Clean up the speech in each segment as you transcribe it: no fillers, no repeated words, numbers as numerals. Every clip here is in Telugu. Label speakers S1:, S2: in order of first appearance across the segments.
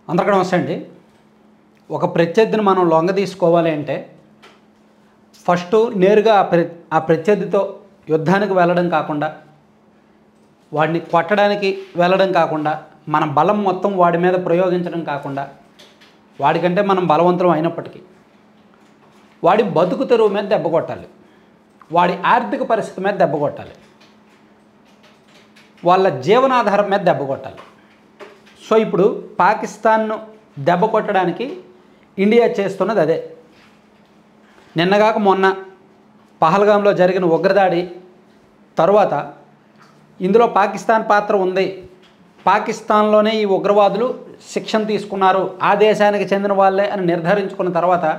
S1: అందరికీ నమస్తే అండి. ఒక ప్రత్యర్థిని మనం లొంగ తీసుకోవాలి అంటే ఫస్ట్ నేరుగా ఆ ప్రత్యర్థితో యుద్ధానికి వెళ్ళడం కాకుండా, వాడిని కొట్టడానికి వెళ్ళడం కాకుండా, మన బలం మొత్తం వాడి మీద ప్రయోగించడం కాకుండా, వాడికంటే మనం బలవంతం అయినప్పటికీ వాడి బతుకు తెరువు మీద దెబ్బ కొట్టాలి, వాడి ఆర్థిక పరిస్థితి మీద దెబ్బ కొట్టాలి, వాళ్ళ జీవనాధారం మీద దెబ్బ కొట్టాలి. సో ఇప్పుడు పాకిస్తాన్ను దెబ్బ కొట్టడానికి ఇండియా చేస్తున్నది అదే. నిన్నగాక మొన్న పహల్గాంలో జరిగిన ఉగ్రదాడి తరువాత ఇందులో పాకిస్తాన్ పాత్ర ఉంది, పాకిస్తాన్లోనే ఈ ఉగ్రవాదులు శిక్షణ తీసుకున్నారు, ఆ దేశానికి చెందిన వాళ్ళే అని నిర్ధారించుకున్న తర్వాత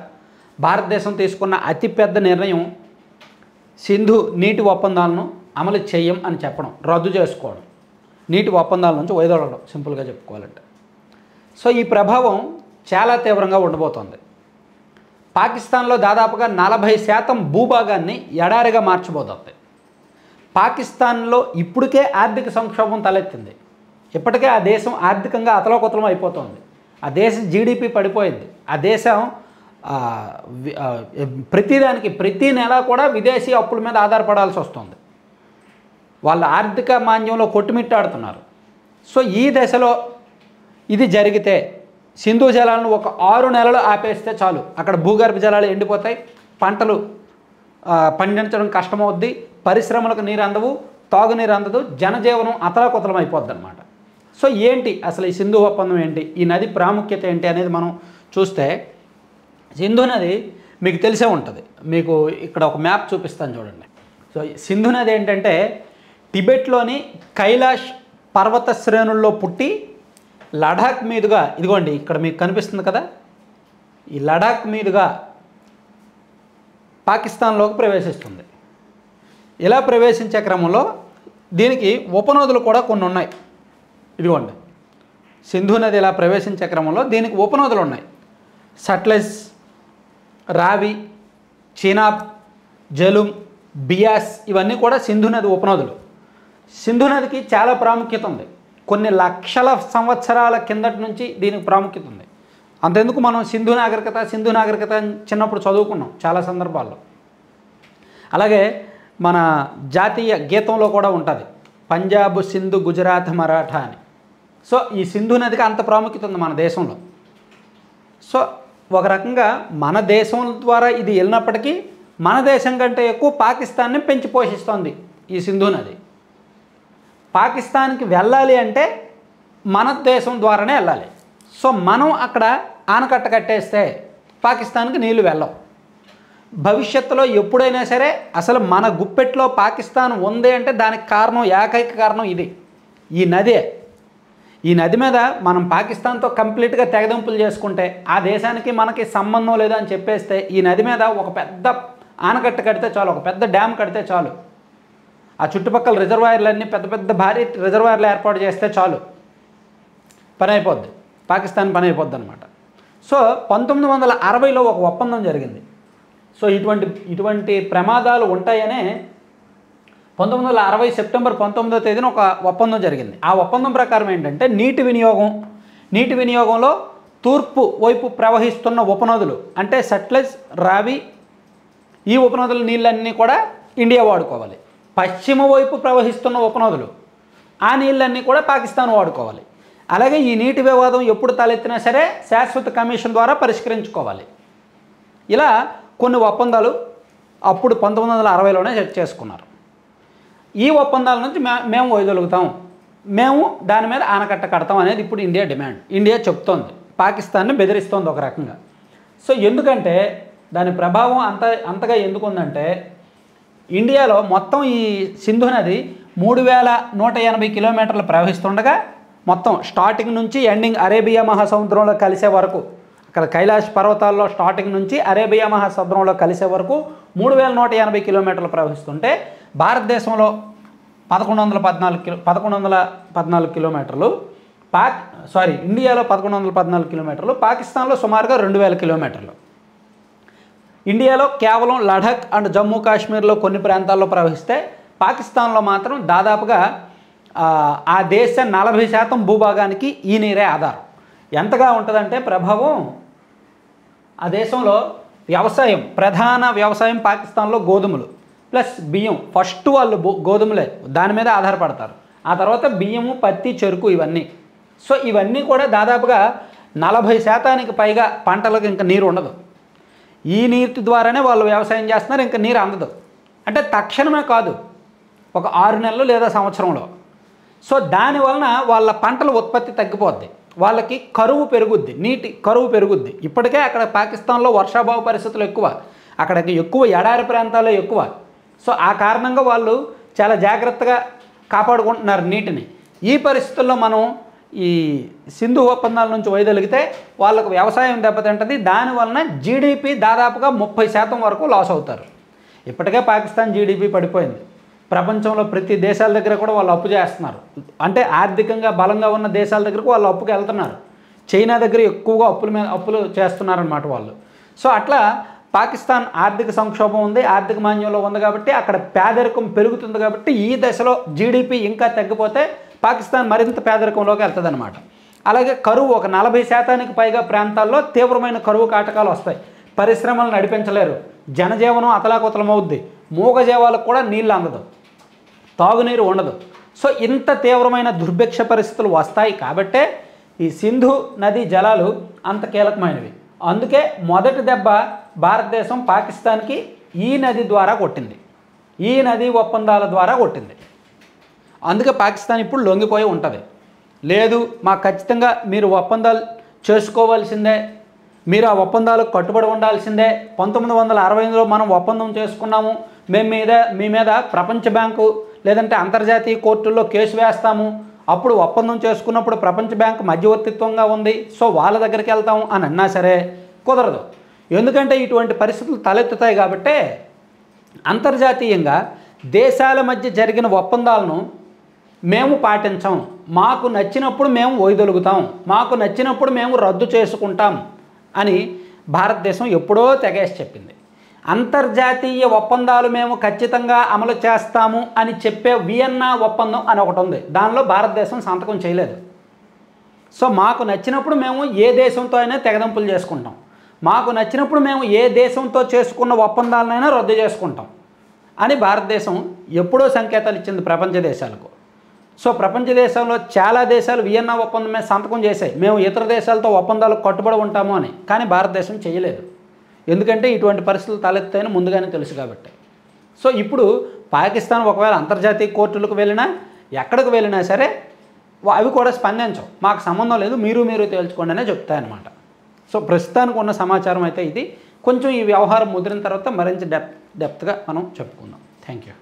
S1: భారతదేశం తీసుకున్న అతిపెద్ద నిర్ణయం సింధు నీటి ఒప్పందాలను అమలు చేయం అని చెప్పడం, రద్దు చేసుకోవడం, నీటి ఒప్పందాల నుంచి వైదొలగడం, సింపుల్గా చెప్పుకోవాలంటే. సో ఈ ప్రభావం చాలా తీవ్రంగా ఉండబోతోంది. పాకిస్తాన్లో దాదాపుగా 40% భూభాగాన్ని ఎడారిగా మార్చబోతోంది. పాకిస్తాన్లో ఇప్పటికే ఆర్థిక సంక్షోభం తలెత్తింది. ఇప్పటికే ఆ దేశం ఆర్థికంగా అతలోకుతలం అయిపోతుంది. ఆ దేశం జీడిపి పడిపోయింది. ఆ దేశం ప్రతి నెల కూడా విదేశీ అప్పుల మీద ఆధారపడాల్సి వస్తుంది. వాళ్ళ ఆర్థిక మాంద్యంలో కొట్టుమిట్టాడుతున్నారు. సో ఈ దశలో ఇది జరిగితే సింధు జలాలను ఒక 6 నెలలు ఆపేస్తే చాలు, అక్కడ భూగర్భ జలాలు ఎండిపోతాయి, పంటలు పండించడం కష్టమవుద్ది, పరిశ్రమలకు నీరు అందవు, తాగునీరు అందదు, జనజీవనం అతలాకుతలం అయిపోద్ది అనమాట. సో ఏంటి అసలు ఈ సింధు ఒప్పందం ఏంటి, ఈ నది ప్రాముఖ్యత ఏంటి అనేది మనం చూస్తే, సింధు నది మీకు తెలిసే ఉంటుంది. మీకు ఇక్కడ ఒక మ్యాప్ చూపిస్తాను చూడండి. సో సింధు నది ఏంటంటే టిబెట్లోని కైలాష్ పర్వత శ్రేణుల్లో పుట్టి లడాక్ మీదుగా, ఇదిగోండి ఇక్కడ మీకు కనిపిస్తుంది కదా, ఈ లడాక్ మీదుగా పాకిస్తాన్లోకి ప్రవేశిస్తుంది. ఇలా ప్రవేశించే క్రమంలో దీనికి ఉపనదులు కూడా కొన్ని ఉన్నాయి. ఇదిగోండి సింధు నది ఇలా ప్రవేశించే క్రమంలో దీనికి ఉపనదులు ఉన్నాయి. సట్లెజ్, రావి, చీనాబ్, జలుం, బియాస్, ఇవన్నీ కూడా సింధు నది ఉపనదులు. సింధు నదికి చాలా ప్రాముఖ్యత ఉంది. కొన్ని లక్షల సంవత్సరాల కిందటి నుంచి దీనికి ప్రాముఖ్యత ఉంది. అంతెందుకు, మనం సింధు నాగరికత చిన్నప్పుడు చదువుకున్నాం చాలా సందర్భాల్లో. అలాగే మన జాతీయ గీతంలో కూడా ఉంటుంది, పంజాబ్, సింధు, గుజరాత్, మరాఠా అని. సో ఈ సింధు నదికి అంత ప్రాముఖ్యత ఉంది మన దేశంలో. సో ఒక రకంగా మన దేశం ద్వారా ఇది వెళ్ళినప్పటికీ మన దేశం కంటే ఎక్కువ పాకిస్తాన్ని పెంచి పోషిస్తోంది ఈ సింధు నది. పాకిస్తాన్కి వెళ్ళాలి అంటే మన దేశం ద్వారానే వెళ్ళాలి. సో మనం అక్కడ ఆనకట్ట కట్టేస్తే పాకిస్తాన్కి నీళ్లు వెళ్ళవు. భవిష్యత్తులో ఎప్పుడైనా సరే అసలు మన గుప్పెట్లో పాకిస్తాన్ ఉంది అంటే దానికి కారణం, ఏకైక కారణం ఇది, ఈ నదే. ఈ నది మీద మనం పాకిస్తాన్తో కంప్లీట్గా తెగదెంపులు చేసుకుంటే ఆ దేశానికి మనకి సంబంధం లేదు అని చెప్పేస్తే ఈ నది మీద ఒక పెద్ద ఆనకట్ట కడితే చాలు, ఒక పెద్ద డ్యామ్ కడితే చాలు, ఆ చుట్టుపక్కల రిజర్వాయర్లన్నీ పెద్ద పెద్ద భారీ రిజర్వాయర్లు ఏర్పాటు చేస్తే చాలు, పని అయిపోద్ది, పాకిస్తాన్ పని అయిపోద్ది అనమాట. సో 1960లో ఒక ఒప్పందం జరిగింది. సో ఇటువంటి ప్రమాదాలు ఉంటాయనే 1960 సెప్టెంబర్ 19వ తేదీన ఒక ఒప్పందం జరిగింది. ఆ ఒప్పందం ప్రకారం ఏంటంటే నీటి వినియోగంలో తూర్పు వైపు ప్రవహిస్తున్న ఉపనదులు అంటే సట్లెజ్, రావి, ఈ ఉపనదుల నీళ్ళన్నీ కూడా ఇండియా వాడుకోవాలి. పశ్చిమ వైపు ప్రవహిస్తున్న ఉపనదులు, ఆ నీళ్ళన్నీ కూడా పాకిస్తాన్ వాడుకోవాలి. అలాగే ఈ నీటి వివాదం ఎప్పుడు తలెత్తినా సరే శాశ్వత కమిషన్ ద్వారా పరిష్కరించుకోవాలి. ఇలా కొన్ని ఒప్పందాలు అప్పుడు 1960లోనే సెట్ చేసుకున్నారు. ఈ ఒప్పందాల నుంచి మేము వైదొలుగుతాం, మేము దాని మీద ఆనకట్ట కడతాం అనేది ఇప్పుడు ఇండియా డిమాండ్. ఇండియా చెప్తోంది, పాకిస్తాన్ని బెదిరిస్తోంది ఒక రకంగా. సో ఎందుకంటే దాని ప్రభావం అంతగా ఎందుకు ఉందంటే, ఇండియాలో మొత్తం ఈ సింధు నది 3180 కిలోమీటర్లు ప్రవహిస్తుండగా మొత్తం స్టార్టింగ్ నుంచి ఎండింగ్ అరేబియా మహాసముద్రంలో కలిసే వరకు, అక్కడ కైలాష్ పర్వతాల్లో స్టార్టింగ్ నుంచి అరేబియా మహాసముద్రంలో కలిసే వరకు 3180 కిలోమీటర్లు ప్రవహిస్తుంటే భారతదేశంలో 1114 కిలోమీటర్లు, ఇండియాలో 1114 కిలోమీటర్లు, పాకిస్తాన్లో సుమారుగా 2000 కిలోమీటర్లు. ఇండియాలో కేవలం లడాక్ అండ్ జమ్మూ కాశ్మీర్లో కొన్ని ప్రాంతాల్లో ప్రవహిస్తే పాకిస్తాన్లో మాత్రం దాదాపుగా ఆ దేశ 40% భూభాగానికి ఈ నీరే ఆధారం. ఎంతగా ఉంటుందంటే ప్రభావం ఆ దేశంలో వ్యవసాయం, ప్రధాన వ్యవసాయం పాకిస్తాన్లో గోధుమలు ప్లస్ బియ్యం. ఫస్ట్ వాళ్ళు గోధుమలే దాని మీద ఆధారపడతారు. ఆ తర్వాత బియ్యము, పత్తి, చెరుకు ఇవన్నీ. సో ఇవన్నీ కూడా దాదాపుగా 40% పైగా పంటలకు ఇంకా నీరు ఉండదు. ఈ నీటి ద్వారానే వాళ్ళు వ్యవసాయం చేస్తున్నారు, ఇంకా నీరు అందదు. అంటే తక్షణమే కాదు, ఒక 6 నెలలు లేదా సంవత్సరంలో. సో దానివలన వాళ్ళ పంటల ఉత్పత్తి తగ్గిపోద్ది, వాళ్ళకి కరువు పెరుగుద్ది, నీటి కరువు పెరుగుద్ది. ఇప్పటికే అక్కడ పాకిస్తాన్లో వర్షాభావ పరిస్థితులు ఎక్కువ, అక్కడికి ఎక్కువ ఎడారి ప్రాంతాల్లో ఎక్కువ. సో ఆ కారణంగా వాళ్ళు చాలా జాగ్రత్తగా కాపాడుకుంటున్నారు నీటిని. ఈ పరిస్థితుల్లో మనం ఈ సింధు ఒప్పందాల నుంచి వైదొలిగితే వాళ్ళకు వ్యవసాయం దెబ్బతింటుంది. దానివలన జీడిపి దాదాపుగా 30% వరకు లాస్ అవుతారు. ఇప్పటికే పాకిస్తాన్ జీడిపి పడిపోయింది. ప్రపంచంలో ప్రతి దేశాల దగ్గర కూడా వాళ్ళు అప్పు చేస్తున్నారు. అంటే ఆర్థికంగా బలంగా ఉన్న దేశాల దగ్గరకు వాళ్ళు అప్పుకి వెళ్తున్నారు. చైనా దగ్గర ఎక్కువగా అప్పులు చేస్తున్నారన్నమాట వాళ్ళు. సో అట్లా పాకిస్తాన్ ఆర్థిక సంక్షోభం ఉంది, ఆర్థిక మాంద్యంలో ఉంది కాబట్టి అక్కడ పేదరికం పెరుగుతుంది. కాబట్టి ఈ దశలో జీడిపి ఇంకా తగ్గిపోతే పాకిస్తాన్ మరింత పేదరికంలోకి వెళ్తుంది అనమాట. అలాగే కరువు, ఒక 40% పైగా ప్రాంతాల్లో తీవ్రమైన కరువు కాటకాలు వస్తాయి. పరిశ్రమలు నడిపించలేరు, జనజీవనం అతలాకుతలమవుద్ది, మూగజీవాలకు కూడా నీళ్ళు అందదు, తాగునీరు ఉండదు. సో ఇంత తీవ్రమైన దుర్భిక్ష పరిస్థితులు వస్తాయి. కాబట్టే ఈ సింధు నది జలాలు అంత కీలకమైనవి. అందుకే మొదటి దెబ్బ భారతదేశం పాకిస్తాన్కి ఈ నది ద్వారా కొట్టింది, ఈ నదీ ఒప్పందాల ద్వారా కొట్టింది. అందుకే పాకిస్తాన్ ఇప్పుడు లొంగిపోయి ఉంటుంది. లేదు మాకు ఖచ్చితంగా మీరు ఒప్పందాలు చేసుకోవాల్సిందే, మీరు ఆ ఒప్పందాలకు కట్టుబడి ఉండాల్సిందే. 1968లో మనం ఒప్పందం చేసుకున్నాము, మీ మీద ప్రపంచ బ్యాంకు లేదంటే అంతర్జాతీయ కోర్టుల్లో కేసు వేస్తాము, అప్పుడు ఒప్పందం చేసుకున్నప్పుడు ప్రపంచ బ్యాంకు మధ్యవర్తిత్వంగా ఉంది, సో వాళ్ళ దగ్గరికి వెళ్తాము అని అన్నా సరే కుదరదు. ఎందుకంటే ఇటువంటి పరిస్థితులు తలెత్తుతాయి. కాబట్టే అంతర్జాతీయంగా దేశాల మధ్య జరిగిన ఒప్పందాలను మేము పాటించాం, మాకు నచ్చినప్పుడు మేము వైదొలుగుతాం, మాకు నచ్చినప్పుడు మేము రద్దు చేసుకుంటాం అని భారతదేశం ఎప్పుడో తెగేసి చెప్పింది. అంతర్జాతీయ ఒప్పందాలు మేము ఖచ్చితంగా అమలు చేస్తాము అని చెప్పే వియన్నా ఒప్పందం అని ఒకటి ఉంది, దానిలో భారతదేశం సంతకం చేయలేదు. సో మాకు నచ్చినప్పుడు మేము ఏ దేశంతో అయినా తెగదంపులు చేసుకుంటాం, మాకు నచ్చినప్పుడు మేము ఏ దేశంతో చేసుకున్న ఒప్పందాలనైనా రద్దు చేసుకుంటాం అని భారతదేశం ఎప్పుడో సంకేతాలు ఇచ్చింది ప్రపంచ దేశాలకు. సో ప్రపంచ దేశంలో చాలా దేశాలు వియన్నా ఒప్పందం మీద సంతకం చేశాయి, మేము ఇతర దేశాలతో ఒప్పందాలకు కట్టుబడి ఉంటాము అని. కానీ భారతదేశం చేయలేదు, ఎందుకంటే ఇటువంటి పరిస్థితులు తలెత్తాయని ముందుగానే తెలుసు కాబట్టి. సో ఇప్పుడు పాకిస్తాన్ ఒకవేళ అంతర్జాతీయ కోర్టులకు వెళ్ళినా ఎక్కడికి వెళ్ళినా సరే అవి కూడా స్పందించవు, మాకు సంబంధం లేదు, మీరు తేల్చుకోండి అనే చెప్తాయన్నమాట. సో ప్రస్తుతానికి ఉన్న సమాచారం అయితే ఇది. కొంచెం ఈ వ్యవహారం ముదిరిన తర్వాత మరింత డెప్త్గా మనం చెప్పుకుందాం. Thank you.